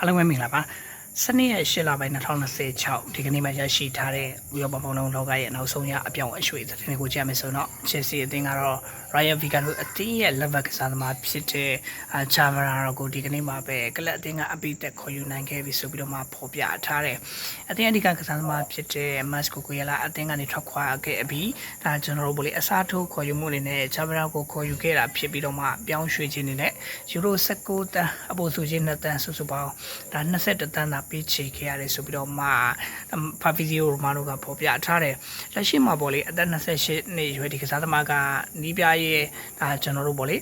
အားလုံးပဲမင်္ဂလာပါစနေရက်8လပိုင်း2026ဒီကနေ့မှရရှိထားတဲ့ဥရောပဘောလုံးလောကရဲ့နောက်ဆုံးရအပြောင်းအရွှေ့သတင်းကိုကြည့်ရမယ်ဆိုတော့ Chelsea အသင်းကတော့ Ryan Vigano အသင်းရဲ့လက်ဝက်ကစားသမားဖြစ်တဲ့ Chamara ကိုဒီကနေ့မှပဲကလပ်အသင်းကအပိသက်ခေါ်ယူနိုင်ခဲ့ပြီဆိုပြီးတော့မှဖော်ပြထားတယ်အသင်းအဓိကကစားသမားဖြစ်တဲ့ Masco Koyala အသင်းကနေထွက်ခွာခဲ့ပြီးဒါကျွန်တော်တို့ဗိုလ်လေးအစားထိုးခေါ်ယူမှုအနေနဲ့ Chamara ကိုခေါ်ယူခဲ့တာဖြစ်ပြီးတော့မှပြောင်းရွှေ့ခြင်းနဲ့ယူရို19တန်းအပေါ်စုချင်း2တန်းစုစုပေါင်းဒါ21တန်းသာပေးချေခဲ့ရတယ်ဆိုပြီးတော့မှ Fabrizio Romano ကဖော်ပြထားတယ်လက်ရှိမှာဗိုလ်လေးအသက်28နှစ်ရွယ်ဒီကစားသမားကနီးပြရဲ့ဒါကျွန်တော်တို့ဗောလေ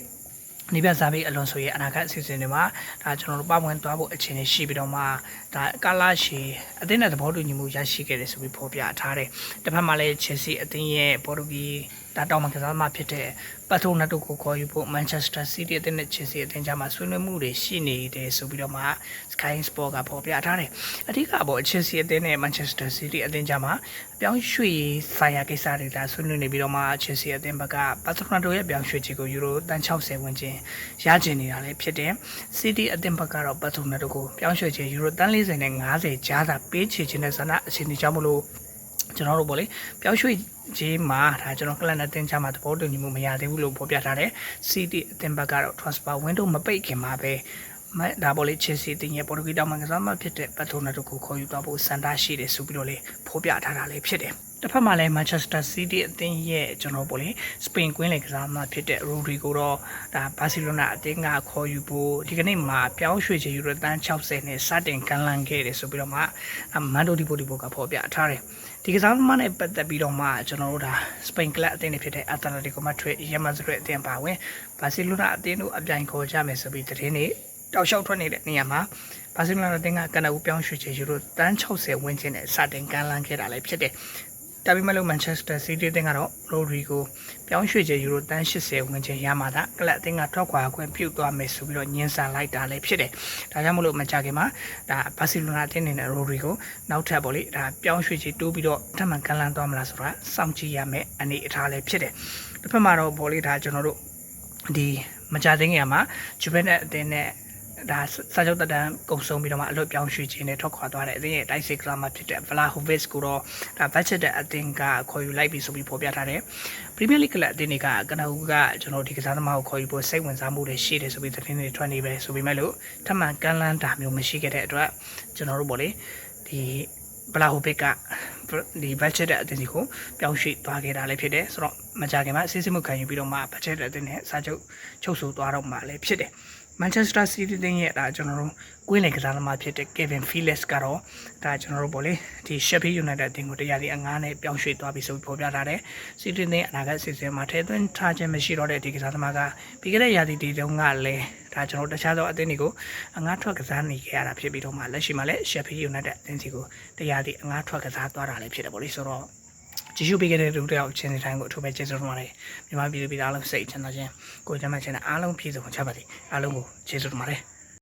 နိဗ္ဗာန်စာပေအလွန်ဆိုရဲ့အနာဂတ်အစီအစဉ်တွေမှာဒါကျွန်တော်တို့ပတ်ဝန်းသွားဖို့အခြေအနေရှိပြီးတော့မှဒါကာလာရှီအသင်းနဲ့သဘောတူညီမှုရရှိခဲ့တယ်ဆိုပြီးဖော်ပြထားတယ်တစ်ဖက်မှာလည်း Chelsea အသင်းရဲ့ပေါ်တူဂီဒါတောင်မှကစားသမားဖြစ်တဲ့ပတ်ထုံနတ်တို့ကိုခေါ်ယူဖို့ Manchester City အသင်းနဲ့ Chelsea အသင်းကြားမှာဆွေးနွေးမှုတွေရှိနေတယ်ဆိုပြီးတော့မှ Sky Sport ကဖော်ပြထားတယ်အဓိကပေါ့ Chelsea အသင်းနဲ့ Manchester City အသင်းကြားမှာပြောင်းရွှေ့ဆိုင်ရာကိစ္စတွေဒါဆွေးနွေးနေပြီးတော့မှ Chelsea အသင်းဘက်ကပတ်ထုံနတ်တို့ရဲ့ပြောင်းရွှေ့ခြင်းကိုယူရိုတန်60ဝန်းကျင်ရကျင်နေတာလည်းဖြစ်တယ် City အသင်းဘက်ကတော့ပတ်ထုံနတ်တို့ကိုပြောင်းရွှေ့ခြင်းယူရိုတန်40နဲ့50ကြားသာပေးချေခြင်းနဲ့ဆန္ဒအခြေအနေကြောင့်မလို့ကျွန်တော်တို့ဗောလေပြောင်းရွှေ့ခြင်းမှာဒါကျွန်တော်ကလပ်နဲ့တင်ချမှာသဘောတူညီမှုမရသေးဘူးလို့ဖော်ပြထားတယ် CD အသင်းဘက်ကတော့ transfer window မပိတ်ခင်မှာပဲဒါဗောလေ Chelsea တင်ရဲ့ပေါ်တူဂီတောင်မှကစားမဖြစ်တဲ့ပတ်ထုံနတ်တို့ကိုခေါ်ယူသွားဖို့စံတားရှိတယ်ဆိုပြီးတော့လေဖော်ပြထားတာလည်းဖြစ်တယ်တစ်ဖက်မှာလည်း Manchester City အသင်းရဲ့ကျွန်တော်ဗောလေစပိန်ကွင်းလေကစားမဖြစ်တဲ့ Rodrigo တော့ဒါ Barcelona အသင်းကခေါ်ယူဖို့ဒီကနေ့မှာပြောင်းရွှေ့ချေယူရိုတန်60နဲ့စတင်ကမ်းလှမ်းခဲ့တယ်ဆိုပြီးတော့မှ Mando Deportivo ကဖော်ပြထားတယ်ဒီကစားသမားနဲ့ပတ်သက်ပြီးတော့မှကျွန်တော်တို့ဒါစပိန်ကလပ်အသင်းတွေဖြစ်တဲ့ Atletico Madrid ရမန်စရက်အသင်းပါဝင် Barcelona အသင်းတို့အပြိုင်ခေါ်ကြမယ်ဆိုပြီးသတင်းတွေတောက်လျှောက်ထွက်နေတဲ့နေရာမှာ Barcelona အသင်းကကနအူပြောင်းရွှေ့ချေယူရိုတန်60ဝန်းကျင်နဲ့စတင်ကမ်းလှမ်းခဲ့တာလည်းဖြစ်တယ်ဒါပေမဲ့လို့ Manchester City အသင်းကတော့ Rodrigo ပြောင်းရွှေ့ချေယူရိုတန်80ဝန်းကျင်ရမှာဒါကလပ်အသင်းကထွက်ခွာခွင့်ပြုသွားမယ်ဆိုပြီးတော့ညှင်းဆန်လိုက်တာလည်းဖြစ်တယ်ဒါကြောင့်မလို့မကြခင်မှာဒါ Barcelona အသင်းနဲ့ Rodrigo နောက်ထပ်ပေါ့လေဒါပြောင်းရွှေ့ချေတိုးပြီးတော့ထပ်မံကမ်းလှမ်းသွားမလားဆိုတာစောင့်ကြည့်ရမယ်အနေအထားလည်းဖြစ်တယ်တစ်ဖက်မှာတော့ပေါ့လေဒါကျွန်တော်တို့ဒီမကြသေးခင်မှာ Juventus အသင်းနဲ့ဒါစာချုပ်တန်းကုံဆုံးပြီးတော့မှအလွတ်ပြောင်းရွှေ့ခြင်းနဲ့ထွက်ခွာသွားတဲ့အသင်းရဲ့တိုက်စစ်ကစားမဖြစ်တဲ့ Vlahovic ကိုတော့ဒါ budget အသင်းကခေါ်ယူလိုက်ပြီးဆိုပြီးဖော်ပြထားတယ် Premier League ကလပ်အသင်းတွေကကနအူကကျွန်တော်ဒီကစားသမားကိုခေါ်ယူဖို့စိတ်ဝင်စားမှုတွေရှိတယ်ဆိုပြီးသတင်းတွေထွက်နေပဲဆိုပေမဲ့လို့ထပ်မံကမ်းလှမ်းတာမျိုးမရှိခဲ့တဲ့အတွက်ကျွန်တော်တို့ပေါ့လေဒီVlahovicကဒီ budget အသင်းကိုပြောင်းရွှေ့သွားခဲ့တာလည်းဖြစ်တယ်ဆိုတော့မကြခင်မှာအစည်းအဝေးခံယူပြီးတော့မှ budget အသင်းနဲ့စာချုပ်ချုပ်ဆိုသွားတော့မှလည်းဖြစ်တယ်Manchester City တင်ရဲ့ဒါကျွန်တော်တို့ကွင်းလေကစားသမားဖြစ်တဲ့ Kevin Phillips ကတော့ဒါကျွန်တော်တို့ပေါ့လေဒီ Sheffield United အသင်းကိုတရားဒီအငားနဲ့ပြောင်းရွှေ့သွားပြီးဆိုဖော်ပြထားတယ် City တင်အနာဂတ်အစီအစဉ်မှာထည့်သွင်းထားခြင်းမရှိတော့တဲ့ဒီကစားသမားကပြီးခဲ့တဲ့ရာသီတည်တုန်းကလည်းဒါကျွန်တော်တခြားသောအသင်းတွေကိုအငားထွက်ကစားနေခဲ့ရတာဖြစ်ပြီးတော့မှလက်ရှိမှာလည်း Sheffield United အသင်းစီကိုတရားဒီအငားထွက်ကစားသွားတာလည်းဖြစ်တယ်ပေါ့လေဆိုတော့ကြည့်ရှုပေးခဲ့တဲ့လူတယောက်ချင်းတိုင်းကိုအထူးပဲကျေးဇူးတင်ပါတယ်မြန်မာပြည်သူပြည်သားအားလုံးစိတ်ချမ်းသာခြင်းကိုယ်ကျန်းမာခြင်းနဲ့အားလုံးပြည့်စုံကြပါစေအားလုံးကိုကျေးဇူးတင်ပါတယ်